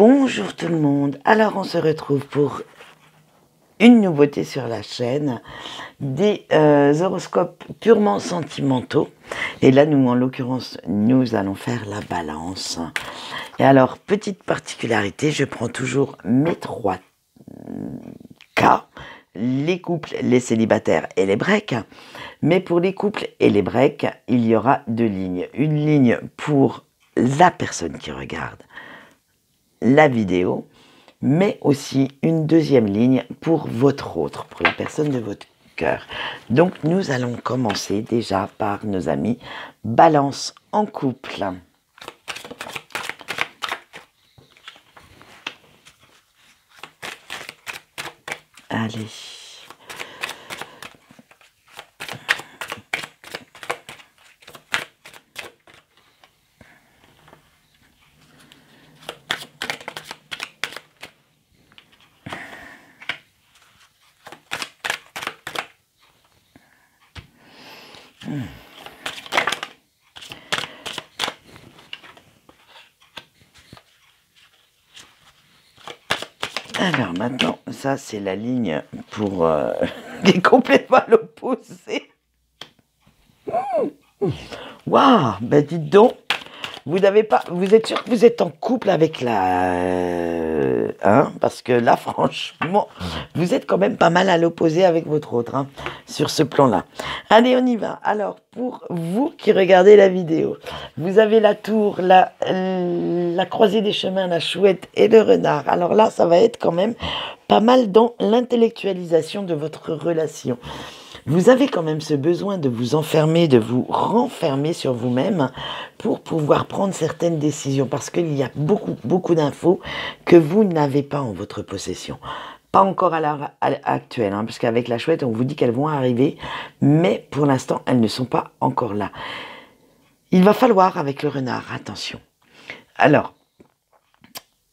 Bonjour tout le monde, alors on se retrouve pour une nouveauté sur la chaîne, des horoscopes purement sentimentaux. Et là, nous, en l'occurrence, nous allons faire la balance. Et alors, petite particularité, je prends toujours mes 3 cas, les couples, les célibataires et les breaks. Mais pour les couples et les breaks, il y aura 2 lignes. Une ligne pour la personne qui regarde la vidéo, mais aussi une deuxième ligne pour votre autre, pour la personne de votre cœur. Donc nous allons commencer déjà par nos amis Balance en couple. Allez. Alors maintenant, ça c'est la ligne pour qui est complètement à l'opposé. Waouh, ben dites donc, vous n'avez pas, vous êtes sûr que vous êtes en couple avec la, hein, parce que là franchement, vous êtes quand même pas mal à l'opposé avec votre autre, hein, sur ce plan-là. Allez, on y va. Alors pour vous qui regardez la vidéo, vous avez la tour, la croisée des chemins, la chouette et le renard. Alors là, ça va être quand même pas mal dans l'intellectualisation de votre relation. Vous avez quand même ce besoin de vous enfermer, de vous renfermer sur vous-même pour pouvoir prendre certaines décisions. Parce qu'il y a beaucoup d'infos que vous n'avez pas en votre possession. Pas encore à l'heure actuelle, hein, parce qu'avec la chouette, on vous dit qu'elles vont arriver. Mais pour l'instant, elles ne sont pas encore là. Il va falloir, avec le renard, attention. Alors,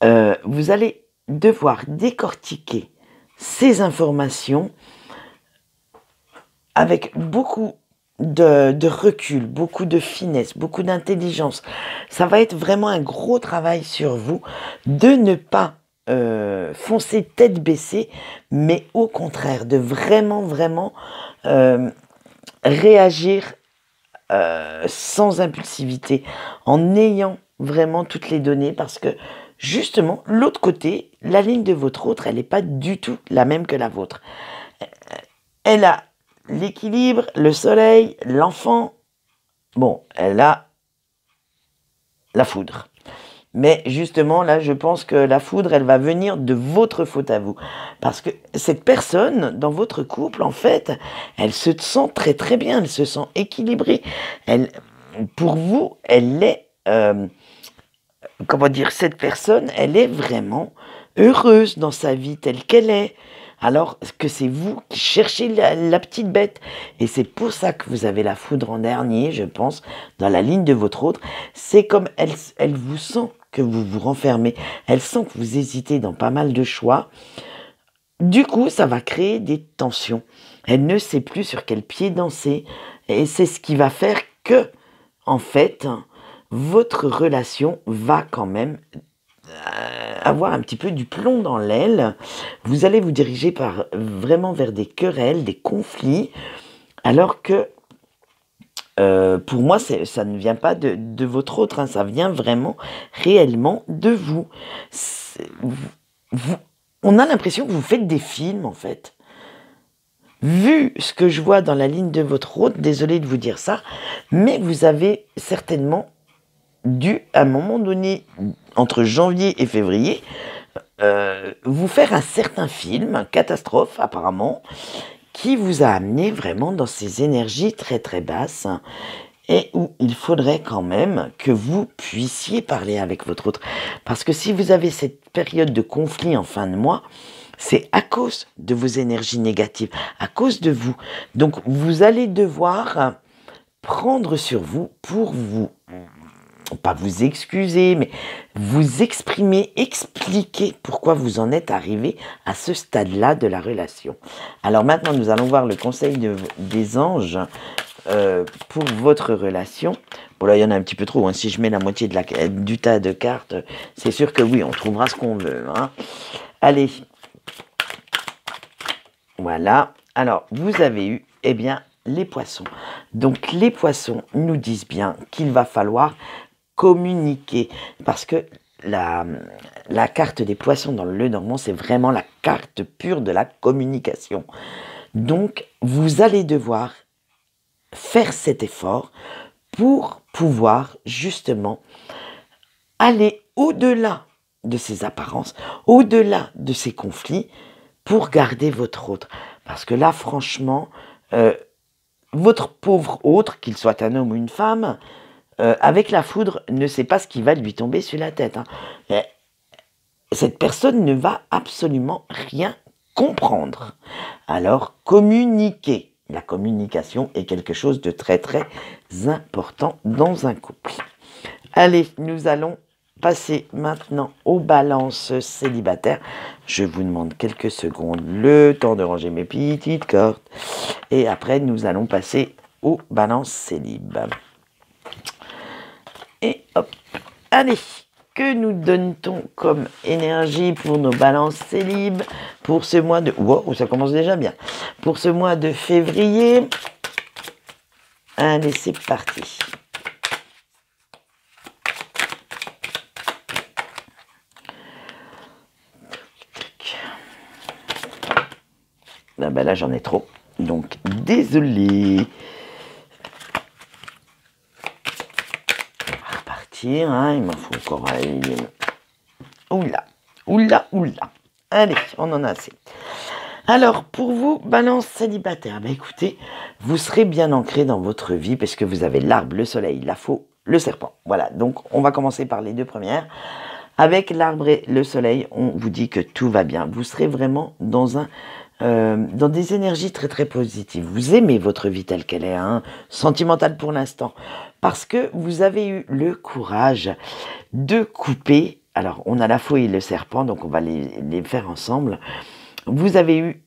vous allez devoir décortiquer ces informations avec beaucoup de recul, beaucoup de finesse, beaucoup d'intelligence. Ça va être vraiment un gros travail sur vous de ne pas foncer tête baissée, mais au contraire, de vraiment réagir sans impulsivité, en ayant vraiment toutes les données, parce que justement, l'autre côté, la ligne de votre autre, elle n'est pas du tout la même que la vôtre. Elle a l'équilibre, le soleil, l'enfant. Bon, elle a la foudre. Mais justement, là, je pense que la foudre, elle va venir de votre faute à vous. Parce que cette personne, dans votre couple, en fait, elle se sent très bien, elle se sent équilibrée. Elle, pour vous, elle est... comment dire, cette personne, elle est vraiment heureuse dans sa vie telle qu'elle est. Alors que c'est vous qui cherchez la petite bête. Et c'est pour ça que vous avez la foudre en dernier, je pense, dans la ligne de votre autre. C'est comme elle vous sent que vous vous renfermez. Elle sent que vous hésitez dans pas mal de choix. Du coup, ça va créer des tensions. Elle ne sait plus sur quel pied danser. Et c'est ce qui va faire que, en fait, votre relation va quand même avoir un petit peu du plomb dans l'aile. Vous allez vous diriger vraiment vers des querelles, des conflits, alors que pour moi, ça ne vient pas de votre autre, hein, ça vient vraiment réellement de vous. On a l'impression que vous faites des films, en fait. Vu ce que je vois dans la ligne de votre autre, désolé de vous dire ça, mais vous avez certainement dû, à un moment donné, entre janvier et février, vous faire un certain film, catastrophe apparemment, qui vous a amené vraiment dans ces énergies très basses, et où il faudrait quand même que vous puissiez parler avec votre autre. Parce que si vous avez cette période de conflit en fin de mois, c'est à cause de vos énergies négatives, à cause de vous. Donc vous allez devoir prendre sur vous pour vous, pas vous excuser, mais vous exprimer, expliquer pourquoi vous en êtes arrivé à ce stade-là de la relation. Alors maintenant, nous allons voir le conseil des anges pour votre relation. Bon là, il y en a un petit peu trop. Hein. Si je mets la moitié du tas de cartes, c'est sûr que oui, on trouvera ce qu'on veut. Hein. Allez. Voilà. Alors, vous avez eu, eh bien, les poissons. Donc, les poissons nous disent bien qu'il va falloir communiquer. Parce que la carte des poissons dans le Lenormand, c'est vraiment la carte pure de la communication. Donc, vous allez devoir faire cet effort pour pouvoir justement aller au-delà de ces apparences, au-delà de ces conflits, pour garder votre autre. Parce que là, franchement, votre pauvre autre, qu'il soit un homme ou une femme, avec la foudre, ne sait pas ce qui va lui tomber sur la tête. Hein. Cette personne ne va absolument rien comprendre. Alors, communiquer. La communication est quelque chose de très très important dans un couple. Allez, nous allons passer maintenant aux balances célibataires. Je vous demande quelques secondes, le temps de ranger mes petites cartes. Et après, nous allons passer aux balances célib. Et hop, allez, que nous donne-t-on comme énergie pour nos balances célib pour ce mois de... Wow, ça commence déjà bien. Pour ce mois de février. Allez, c'est parti. Ah ben là, j'en ai trop. Donc, désolé. On va repartir. Hein, il m'en faut encore... Oula, oula, oula. Allez, on en a assez. Alors, pour vous, balance célibataire, ben écoutez, vous serez bien ancré dans votre vie parce que vous avez l'arbre, le soleil, la faux, le serpent. Voilà, donc on va commencer par les deux premières. Avec l'arbre et le soleil, on vous dit que tout va bien. Vous serez vraiment dans des énergies très très positives. Vous aimez votre vie telle qu'elle est, hein, sentimentale pour l'instant, parce que vous avez eu le courage de couper. Alors, on a la faux et le serpent, donc on va les faire ensemble. Vous avez eu,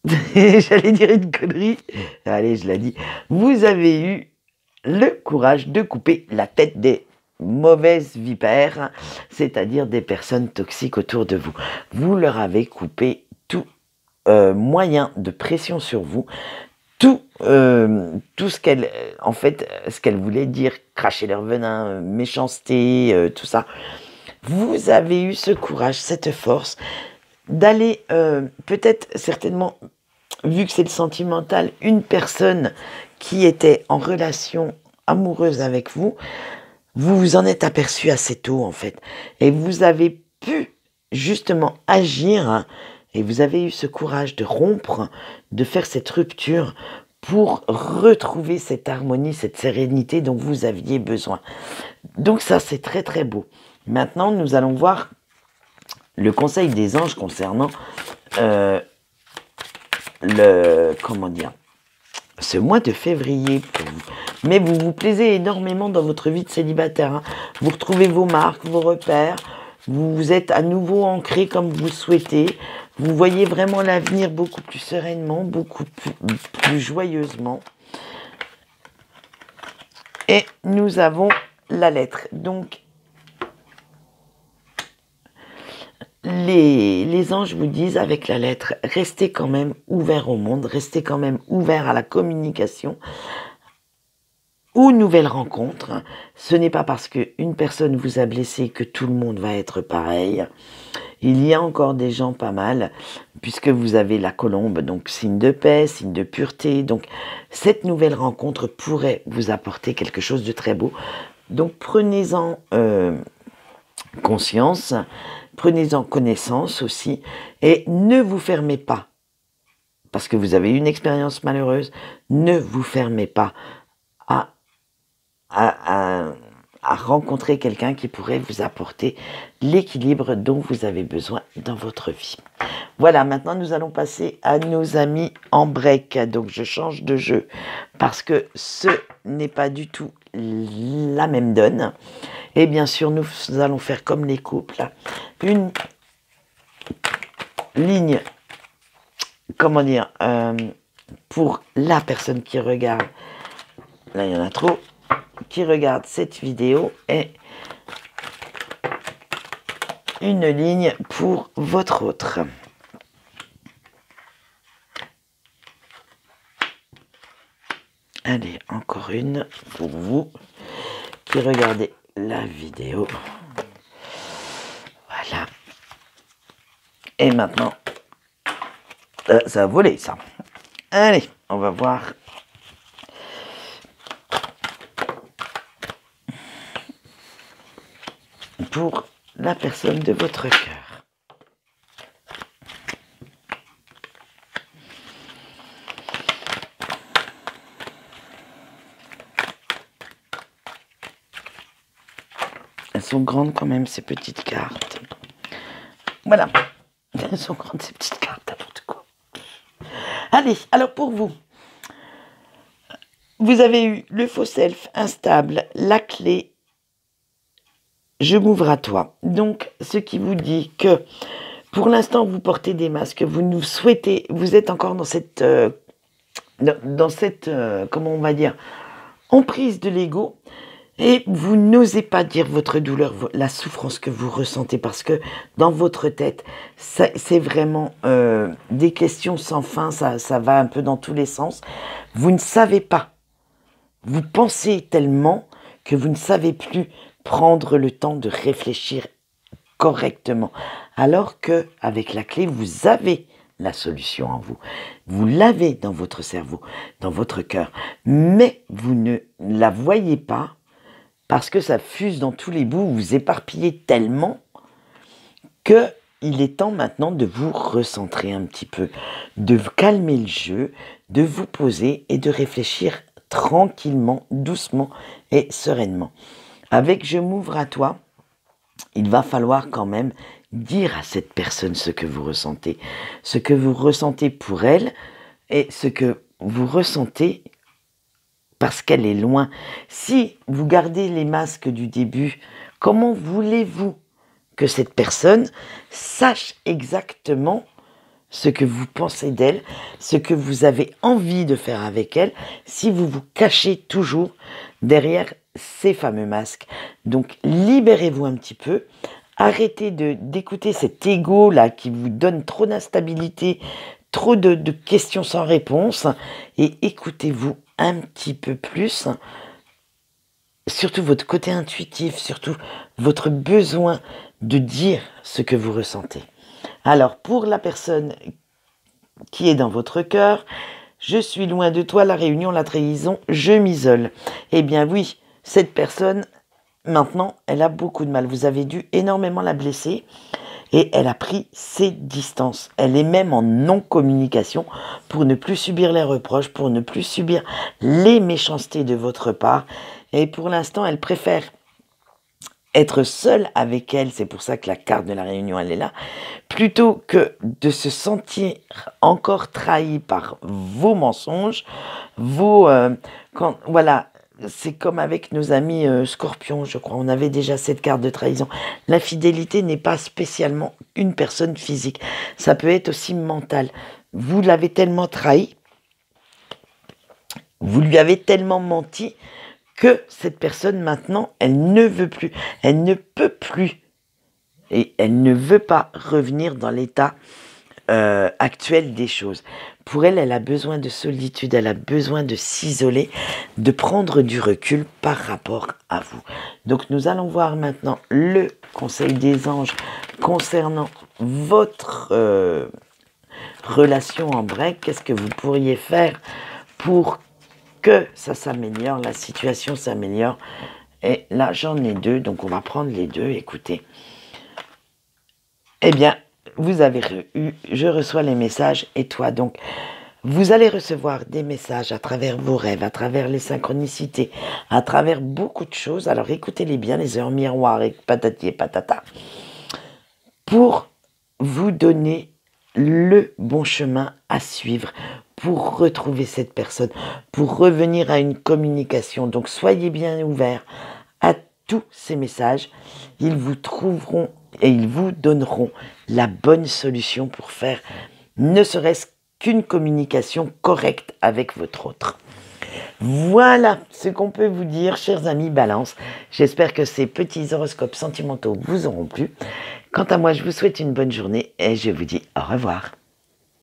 j'allais dire une connerie, allez, je l'ai dit. Vous avez eu le courage de couper la tête des mauvaises vipères, c'est-à-dire des personnes toxiques autour de vous. Vous leur avez coupé tout moyen de pression sur vous, tout ce qu'elle, en fait, ce qu'elle voulait dire, cracher leur venin, méchanceté, tout ça. Vous avez eu ce courage, cette force d'aller, peut-être, certainement, vu que c'est le sentimental, une personne qui était en relation amoureuse avec vous, vous vous en êtes aperçu assez tôt, en fait. Et vous avez pu, justement, agir, hein, et vous avez eu ce courage de rompre, de faire cette rupture pour retrouver cette harmonie, cette sérénité dont vous aviez besoin. Donc ça, c'est très très beau. Maintenant, nous allons voir le conseil des anges concernant ce mois de février pour vous. Mais vous vous plaisez énormément dans votre vie de célibataire. Hein. Vous retrouvez vos marques, vos repères. Vous êtes à nouveau ancré comme vous souhaitez. Vous voyez vraiment l'avenir beaucoup plus sereinement, beaucoup plus joyeusement. Et nous avons la lettre. Donc, les anges vous disent avec la lettre, restez quand même ouvert au monde, restez quand même ouvert à la communication, aux nouvelles rencontres. Ce n'est pas parce qu'une personne vous a blessé que tout le monde va être pareil. Il y a encore des gens pas mal, puisque vous avez la colombe, donc signe de paix, signe de pureté. Donc cette nouvelle rencontre pourrait vous apporter quelque chose de très beau. Donc prenez-en conscience, prenez-en connaissance aussi, et ne vous fermez pas, parce que vous avez eu une expérience malheureuse, ne vous fermez pas à rencontrer quelqu'un qui pourrait vous apporter l'équilibre dont vous avez besoin dans votre vie. Voilà, maintenant nous allons passer à nos amis en break. Donc je change de jeu parce que ce n'est pas du tout la même donne. Et bien sûr, nous allons faire comme les couples, une ligne, comment dire, pour la personne qui regarde là il y en a trop, qui regardent cette vidéo et une ligne pour votre autre. Allez, encore une pour vous qui regardez la vidéo. Voilà. Et maintenant, ça a volé ça. Allez, on va voir. Pour la personne de votre cœur. Elles sont grandes quand même, ces petites cartes. Voilà. Elles sont grandes, ces petites cartes, n'importe quoi. Allez, alors pour vous, vous avez eu le faux self instable, la clé, je m'ouvre à toi. Donc, ce qui vous dit que pour l'instant, vous portez des masques, vous nous souhaitez, vous êtes encore dans cette, comment on va dire, emprise de l'ego. Et vous n'osez pas dire votre douleur, la souffrance que vous ressentez, parce que dans votre tête, c'est vraiment des questions sans fin, ça va un peu dans tous les sens. Vous ne savez pas. Vous pensez tellement que vous ne savez plus prendre le temps de réfléchir correctement. Alors que avec la clé, vous avez la solution en vous. Vous l'avez dans votre cerveau, dans votre cœur. Mais vous ne la voyez pas. Parce que ça fuse dans tous les bouts, vous vous éparpillez tellement qu'il est temps maintenant de vous recentrer un petit peu, de vous calmer le jeu, de vous poser et de réfléchir tranquillement, doucement et sereinement. Avec « je m'ouvre à toi », il va falloir quand même dire à cette personne ce que vous ressentez pour elle et ce que vous ressentez parce qu'elle est loin. Si vous gardez les masques du début, comment voulez-vous que cette personne sache exactement ce que vous pensez d'elle, ce que vous avez envie de faire avec elle, si vous vous cachez toujours derrière ces fameux masques? Donc, libérez-vous un petit peu. Arrêtez d'écouter cet ego-là qui vous donne trop d'instabilité, trop de questions sans réponse, et écoutez-vous un petit peu plus, surtout votre côté intuitif, surtout votre besoin de dire ce que vous ressentez. Alors, pour la personne qui est dans votre cœur, je suis loin de toi, la réunion, la trahison, je m'isole. Eh bien oui, cette personne, maintenant, elle a beaucoup de mal. Vous avez dû énormément la blesser. Et elle a pris ses distances. Elle est même en non-communication pour ne plus subir les reproches, pour ne plus subir les méchancetés de votre part. Et pour l'instant, elle préfère être seule avec elle, c'est pour ça que la carte de la réunion, elle est là, plutôt que de se sentir encore trahi par vos mensonges, voilà. C'est comme avec nos amis Scorpions, je crois. On avait déjà cette carte de trahison. L'infidélité n'est pas spécialement une personne physique. Ça peut être aussi mental. Vous l'avez tellement trahi, vous lui avez tellement menti que cette personne, maintenant, elle ne veut plus. Elle ne peut plus. Et elle ne veut pas revenir dans l'état actuel des choses. Pour elle, elle a besoin de solitude, elle a besoin de s'isoler, de prendre du recul par rapport à vous. Donc nous allons voir maintenant le conseil des anges concernant votre relation en break. Qu'est-ce que vous pourriez faire pour que ça s'améliore, la situation s'améliore? Et là, j'en ai deux, donc on va prendre les deux. Écoutez. Eh bien, vous avez eu, je reçois les messages et toi. Donc, vous allez recevoir des messages à travers vos rêves, à travers les synchronicités, à travers beaucoup de choses. Alors, écoutez-les bien, les heures miroirs et patati et patata, pour vous donner le bon chemin à suivre pour retrouver cette personne, pour revenir à une communication. Donc, soyez bien ouverts à tous ces messages. Ils vous trouveront et ils vous donneront la bonne solution pour faire ne serait-ce qu'une communication correcte avec votre autre. Voilà ce qu'on peut vous dire, chers amis Balance. J'espère que ces petits horoscopes sentimentaux vous auront plu. Quant à moi, je vous souhaite une bonne journée et je vous dis au revoir.